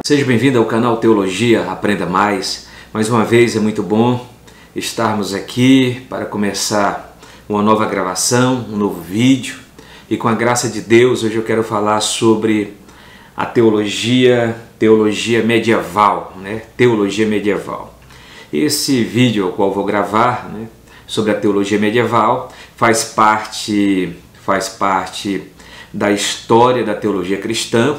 Seja bem-vindo ao canal Teologia Aprenda Mais. Mais uma vez é muito bom estarmos aqui para começar uma nova gravação, um novo vídeo. E com a graça de Deus, hoje eu quero falar sobre a teologia medieval, né? Teologia medieval. Esse vídeo ao qual vou gravar, né, sobre a teologia medieval faz parte da história da teologia cristã,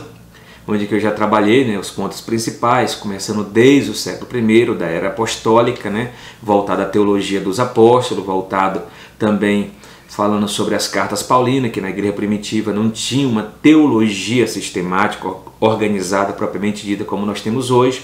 onde que eu já trabalhei, né, os pontos principais, começando desde o século I, da era apostólica, né, voltado à teologia dos apóstolos, voltado também falando sobre as cartas paulinas, que na igreja primitiva não tinha uma teologia sistemática, organizada, propriamente dita, como nós temos hoje.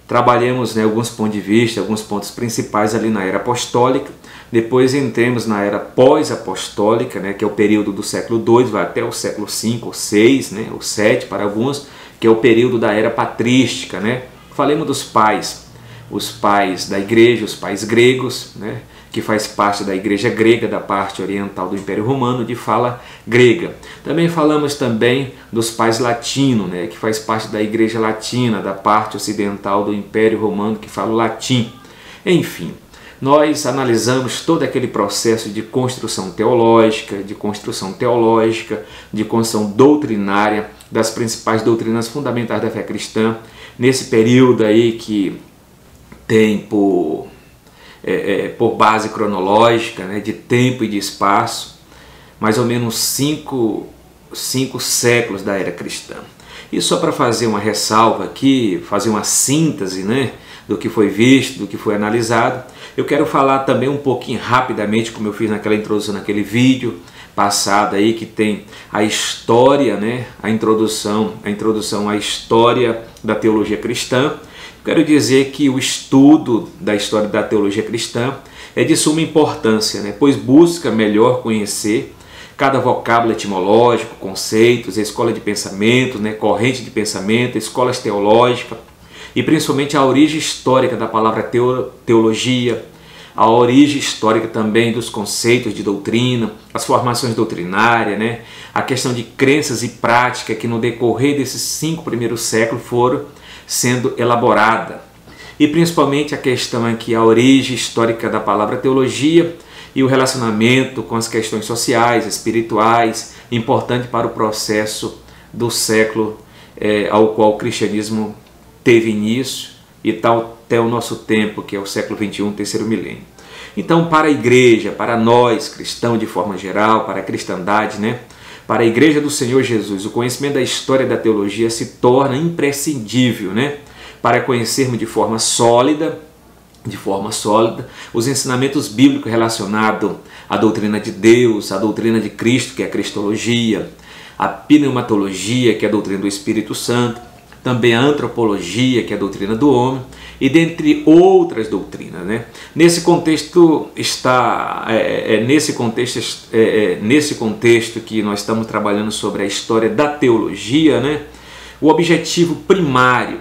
Trabalhamos, né, alguns pontos de vista, alguns pontos principais ali na era apostólica. Depois entramos na era pós-apostólica, né, que é o período do século II, vai até o século V ou VI, né, ou VII para alguns, que é o período da era patrística, né. Falemos dos pais, os pais da igreja, os pais gregos, né, que faz parte da igreja grega, da parte oriental do Império Romano, de fala grega. Também falamos também dos pais latinos, né, que faz parte da igreja latina, da parte ocidental do Império Romano, que fala o latim. Enfim, nós analisamos todo aquele processo de construção teológica, de construção doutrinária, das principais doutrinas fundamentais da fé cristã, nesse período aí que tem por base cronológica, né, de tempo e de espaço, mais ou menos cinco séculos da era cristã. E só para fazer uma ressalva aqui, fazer uma síntese, né, do que foi visto, do que foi analisado, eu quero falar também um pouquinho rapidamente, como eu fiz naquela introdução, naquele vídeo passado aí, que tem a história, né, a introdução à história da teologia cristã. Quero dizer que o estudo da história da teologia cristã é de suma importância, né? Pois busca melhor conhecer cada vocábulo etimológico, conceitos, escola de pensamento, né? Corrente de pensamento, escolas teológicas e principalmente a origem histórica da palavra teologia, a origem histórica também dos conceitos de doutrina, as formações doutrinárias, né? A questão de crenças e prática que no decorrer desses 5 primeiros séculos foram sendo elaborada, e principalmente a questão aqui, a origem histórica da palavra teologia e o relacionamento com as questões sociais, espirituais, importante para o processo do século ao qual o cristianismo teve início e tal até o nosso tempo, que é o século XXI, terceiro milênio. Então, para a igreja, para nós cristãos de forma geral, para a cristandade, né, para a Igreja do Senhor Jesus, o conhecimento da história da teologia se torna imprescindível, né? Para conhecermos de forma sólida os ensinamentos bíblicos relacionados à doutrina de Deus, à doutrina de Cristo, que é a cristologia, a pneumatologia, que é a doutrina do Espírito Santo, também a antropologia, que é a doutrina do homem, e dentre outras doutrinas, né? Nesse contexto nesse contexto que nós estamos trabalhando sobre a história da teologia, né? O objetivo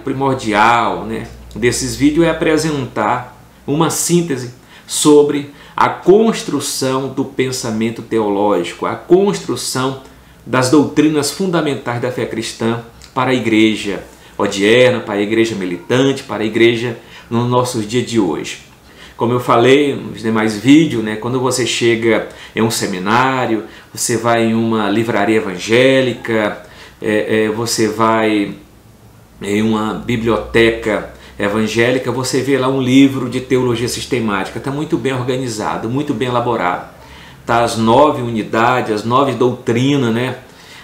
primordial, né, desses vídeos é apresentar uma síntese sobre a construção do pensamento teológico, a construção das doutrinas fundamentais da fé cristã para a igreja odierna, para a igreja militante, para a igreja nos nossos dias de hoje. Como eu falei nos demais vídeos, né, quando você chega em um seminário, você vai em uma livraria evangélica, você vai em uma biblioteca evangélica, você vê lá um livro de teologia sistemática, está muito bem organizado, muito bem elaborado. Tá as 9 unidades, as 9 doutrinas, né,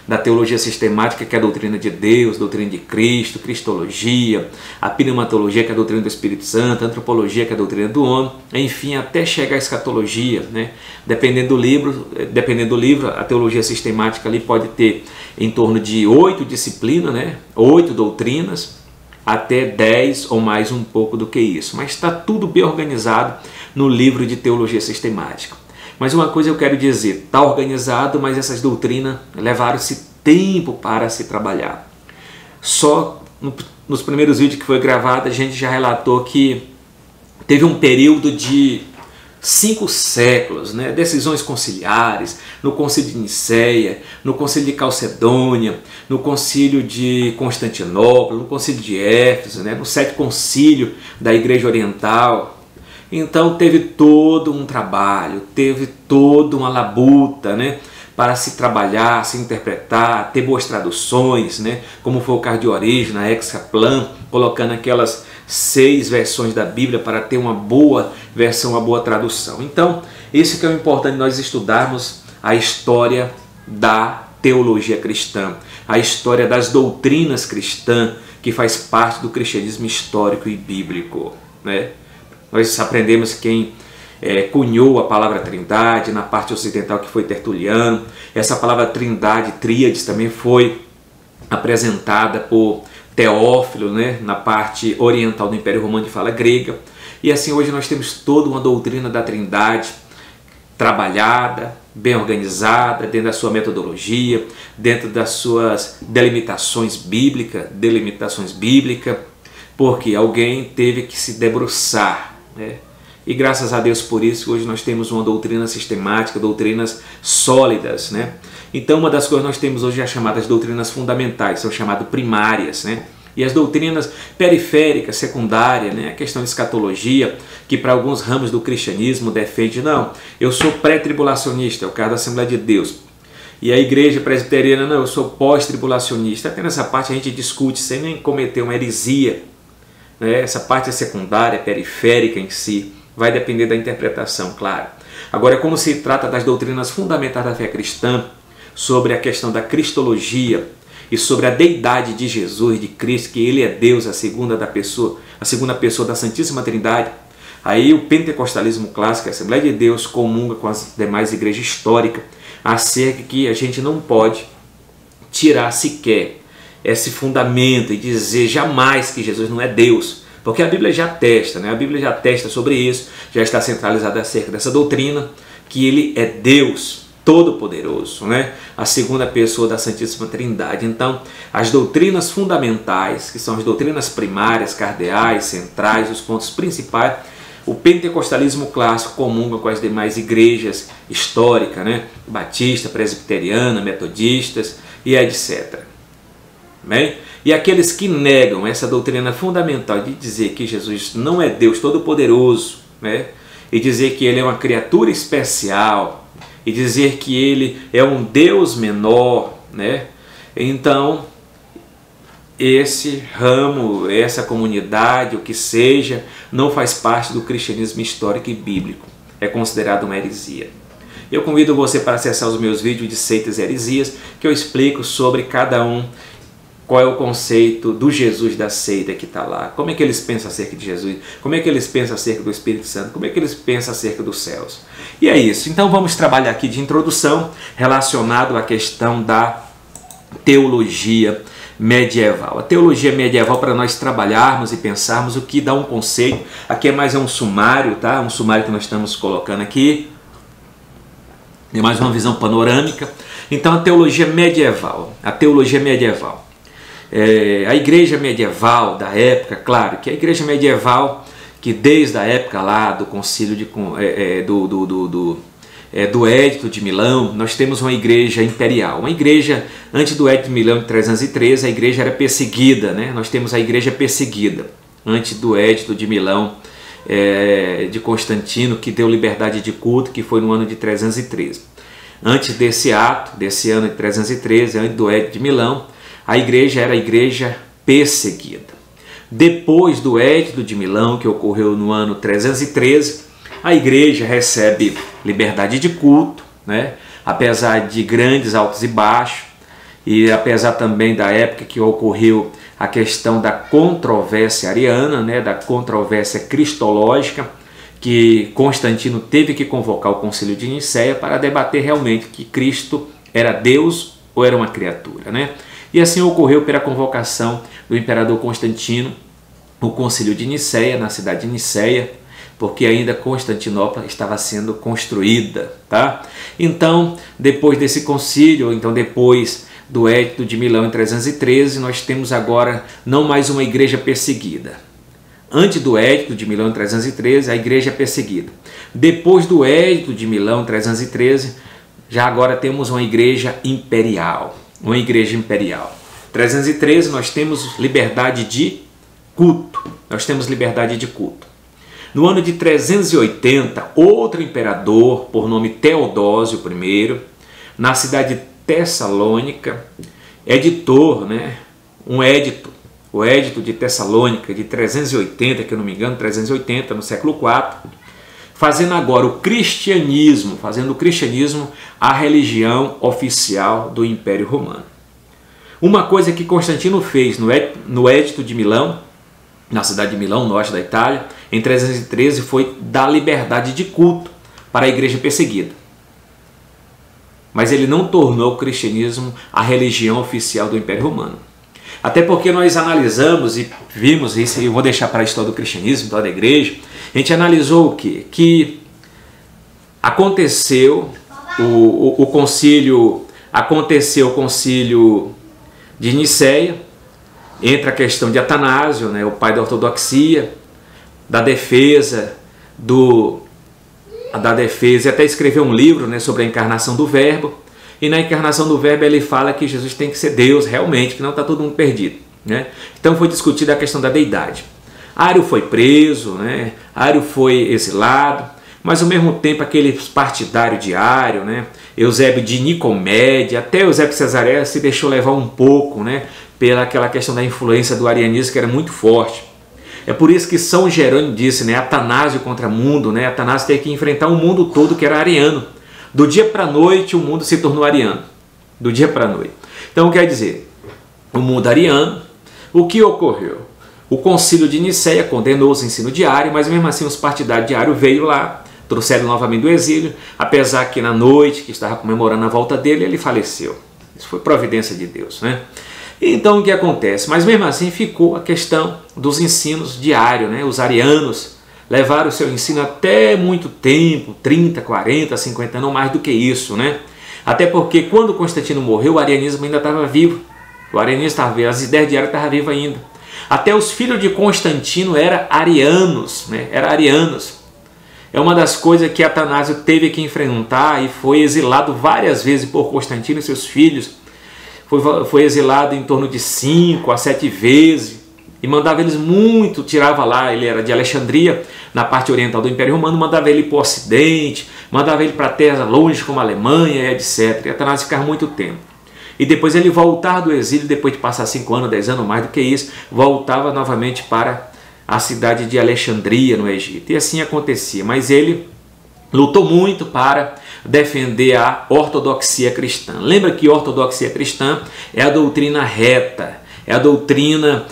da teologia sistemática, que é a doutrina de Deus, doutrina de Cristo, cristologia, a pneumatologia, que é a doutrina do Espírito Santo, a antropologia, que é a doutrina do homem, enfim, até chegar à escatologia, né? Dependendo do livro, a teologia sistemática ali pode ter em torno de 8 disciplinas, né? 8 doutrinas, até 10 ou mais um pouco do que isso, mas está tudo bem organizado no livro de teologia sistemática. Mas uma coisa eu quero dizer, está organizado, mas essas doutrinas levaram-se tempo para se trabalhar. Só nos primeiros vídeos que foi gravado, a gente já relatou que teve um período de 5 séculos, né? Decisões conciliares, no Concílio de Nicéia, no Concílio de Calcedônia, no Concílio de Constantinopla, no Concílio de Éfeso, né? No 7º Concílio da Igreja Oriental. Então teve todo um trabalho, teve toda uma labuta, né? Para se trabalhar, se interpretar, ter boas traduções, né? Como foi o caso de Orígenes, Exaplan, colocando aquelas 6 versões da Bíblia para ter uma boa versão, uma boa tradução. Então, isso que é o importante nós estudarmos a história da teologia cristã, a história das doutrinas cristãs, que faz parte do cristianismo histórico e bíblico, né? Nós aprendemos quem cunhou a palavra trindade na parte ocidental, que foi Tertuliano. Essa palavra trindade, tríades, também foi apresentada por Teófilo, né, na parte oriental do Império Romano de fala grega. E assim hoje nós temos toda uma doutrina da trindade trabalhada, bem organizada, dentro da sua metodologia, dentro das suas delimitações bíblicas, porque alguém teve que se debruçar, né? E graças a Deus por isso, hoje nós temos uma doutrina sistemática, doutrinas sólidas, né? Então uma das coisas que nós temos hoje é as chamadas doutrinas fundamentais, são chamadas primárias, né? E as doutrinas periféricas, secundárias, né? A questão de escatologia, que para alguns ramos do cristianismo defende, não, eu sou pré-tribulacionista, é o caso da Assembleia de Deus. E a igreja presbiteriana, não, eu sou pós-tribulacionista. Até nessa parte a gente discute sem nem cometer uma heresia, né? Essa parte é secundária, periférica em si. Vai depender da interpretação, claro. Agora, como se trata das doutrinas fundamentais da fé cristã, sobre a questão da cristologia e sobre a deidade de Jesus, de Cristo, que Ele é Deus, a segunda pessoa da Santíssima Trindade, aí o pentecostalismo clássico, a Assembleia de Deus, comunga com as demais igrejas históricas, acerca que a gente não pode tirar sequer esse fundamento e dizer jamais que Jesus não é Deus. Porque a Bíblia já atesta, né? A Bíblia já atesta sobre isso, já está centralizada acerca dessa doutrina, que Ele é Deus Todo-Poderoso, né? A segunda pessoa da Santíssima Trindade. Então, as doutrinas fundamentais, que são as doutrinas primárias, cardeais, centrais, os pontos principais, o pentecostalismo clássico comunga com as demais igrejas históricas, né? Batista, presbiteriana, metodistas e etc. Bem? E aqueles que negam essa doutrina fundamental de dizer que Jesus não é Deus Todo-Poderoso, né? E dizer que Ele é uma criatura especial, e dizer que Ele é um Deus menor, né? Então, esse ramo, essa comunidade, o que seja, não faz parte do cristianismo histórico e bíblico. É considerado uma heresia. Eu convido você para acessar os meus vídeos de seitas e heresias, que eu explico sobre cada um, qual é o conceito do Jesus da seita que está lá, como é que eles pensam acerca de Jesus, como é que eles pensam acerca do Espírito Santo, como é que eles pensam acerca dos céus. E é isso. Então vamos trabalhar aqui de introdução relacionado à questão da teologia medieval. A teologia medieval, para nós trabalharmos e pensarmos o que dá um conceito. Aqui é mais um sumário, tá? Um sumário que nós estamos colocando aqui. É mais uma visão panorâmica. Então a teologia medieval. A teologia medieval. A igreja medieval da época, claro que a igreja medieval que desde a época lá do concílio do Edito de Milão, nós temos uma igreja imperial. Uma igreja, antes do Edito de Milão de 313, a igreja era perseguida, né? Nós temos a igreja perseguida, antes do Edito de Milão de Constantino, que deu liberdade de culto, que foi no ano de 313. Antes desse ato, desse ano de 313, antes do Edito de Milão, a igreja era a igreja perseguida. Depois do Edito de Milão, que ocorreu no ano 313, a igreja recebe liberdade de culto, né? Apesar de grandes altos e baixos, e apesar também da época que ocorreu a questão da controvérsia ariana, né? Da controvérsia cristológica, que Constantino teve que convocar o Concílio de Nicéia para debater realmente que Cristo era Deus ou era uma criatura, né? E assim ocorreu pela convocação do imperador Constantino, o Concílio de Nicéia, na cidade de Nicéia, porque ainda Constantinopla estava sendo construída, tá? Então, depois desse concílio, então depois do Edito de Milão em 313, nós temos agora não mais uma igreja perseguida. Antes do Edito de Milão em 313, a igreja é perseguida. Depois do Edito de Milão em 313, já agora temos uma igreja imperial. Uma igreja imperial. 313 nós temos liberdade de culto. Nós temos liberdade de culto. No ano de 380, outro imperador, por nome Teodósio I, na cidade de Tessalônica, editou, um edito, o Edito de Tessalônica de 380, que eu não me engano, 380, no século IV, fazendo agora o cristianismo, fazendo o cristianismo a religião oficial do Império Romano. Uma coisa que Constantino fez no Edito de Milão, na cidade de Milão, norte da Itália, em 313, foi dar liberdade de culto para a igreja perseguida. Mas ele não tornou o cristianismo a religião oficial do Império Romano. Até porque nós analisamos e vimos, isso eu vou deixar para a história do cristianismo, história da igreja, a gente analisou o quê? Que aconteceu o concílio de Nicéia, entra a questão de Atanásio, o pai da ortodoxia, da defesa, e até escreveu um livro sobre a encarnação do Verbo, e na encarnação do Verbo ele fala que Jesus tem que ser Deus realmente, que não está todo mundo perdido. Então foi discutida a questão da deidade. Ário foi preso, Ário foi exilado, mas ao mesmo tempo aquele partidário de Ário, Eusébio de Nicomédia, até Eusébio de Cesareia se deixou levar um pouco pela aquela questão da influência do arianismo que era muito forte. É por isso que São Jerônimo disse, Atanásio contra mundo, Atanásio teve que enfrentar o mundo todo que era ariano. Do dia para a noite o mundo se tornou ariano. Do dia para a noite. Então quer dizer, o mundo ariano, o que ocorreu? O concílio de Nicéia condenou os ensinos de Ário, mas mesmo assim os partidários de Ário veio lá, trouxeram novamente do exílio, apesar que na noite que estava comemorando a volta dele, ele faleceu. Isso foi providência de Deus, Então o que acontece? Mas mesmo assim ficou a questão dos ensinos de Ário, Os arianos levaram o seu ensino até muito tempo, 30, 40, 50 anos, mais do que isso, Até porque quando Constantino morreu, o arianismo ainda estava vivo. O arianismo estava vivo, as ideias de Ário estavam vivas ainda. Até os filhos de Constantino eram arianos, É uma das coisas que Atanásio teve que enfrentar e foi exilado várias vezes por Constantino e seus filhos. Foi exilado em torno de 5 a 7 vezes e mandava eles muito, tirava lá, ele era de Alexandria, na parte oriental do Império Romano, mandava ele para o Ocidente, mandava ele para terras longe como a Alemanha, etc. E Atanásio ficava muito tempo. E depois ele voltava do exílio, depois de passar 5 anos, 10 anos, mais do que isso, voltava novamente para a cidade de Alexandria, no Egito. E assim acontecia, mas ele lutou muito para defender a ortodoxia cristã. Lembra que ortodoxia cristã é a doutrina reta, é a doutrina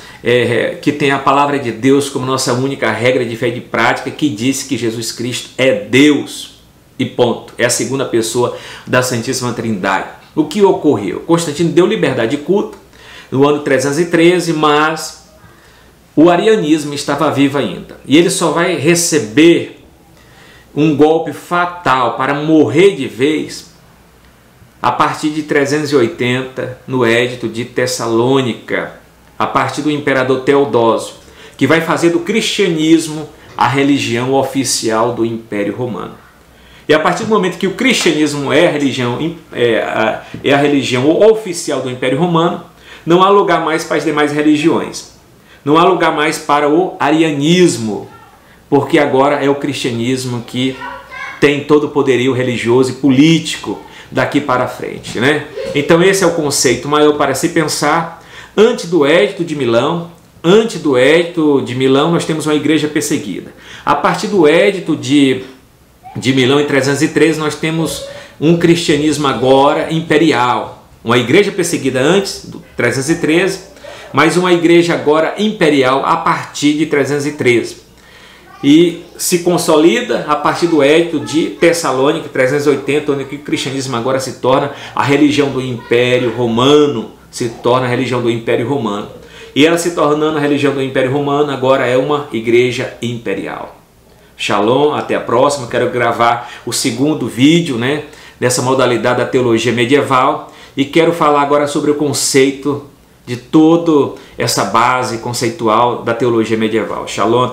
que tem a palavra de Deus como nossa única regra de fé e de prática, que diz que Jesus Cristo é Deus e ponto. É a segunda pessoa da Santíssima Trindade. O que ocorreu? Constantino deu liberdade de culto no ano 313, mas o arianismo estava vivo ainda. E ele só vai receber um golpe fatal para morrer de vez a partir de 380, no Edito de Tessalônica, a partir do imperador Teodósio, que vai fazer do cristianismo a religião oficial do Império Romano. E a partir do momento que o cristianismo é a religião oficial do Império Romano, não há lugar mais para as demais religiões. Não há lugar mais para o arianismo, porque agora é o cristianismo que tem todo o poderio religioso e político daqui para frente, Então esse é o conceito maior para se pensar. Antes do Edito de Milão, nós temos uma igreja perseguida. A partir do Edito de Milão, em 313, nós temos um cristianismo agora imperial. Uma igreja perseguida antes, do 313, mas uma igreja agora imperial a partir de 313. E se consolida a partir do Edito de Tessalônica, 380, onde o cristianismo agora se torna a religião do Império Romano, E ela se tornando a religião do Império Romano, agora é uma igreja imperial. Shalom, até a próxima. Quero gravar o segundo vídeo, dessa modalidade da teologia medieval, e quero falar agora sobre o conceito de toda essa base conceitual da teologia medieval. Shalom.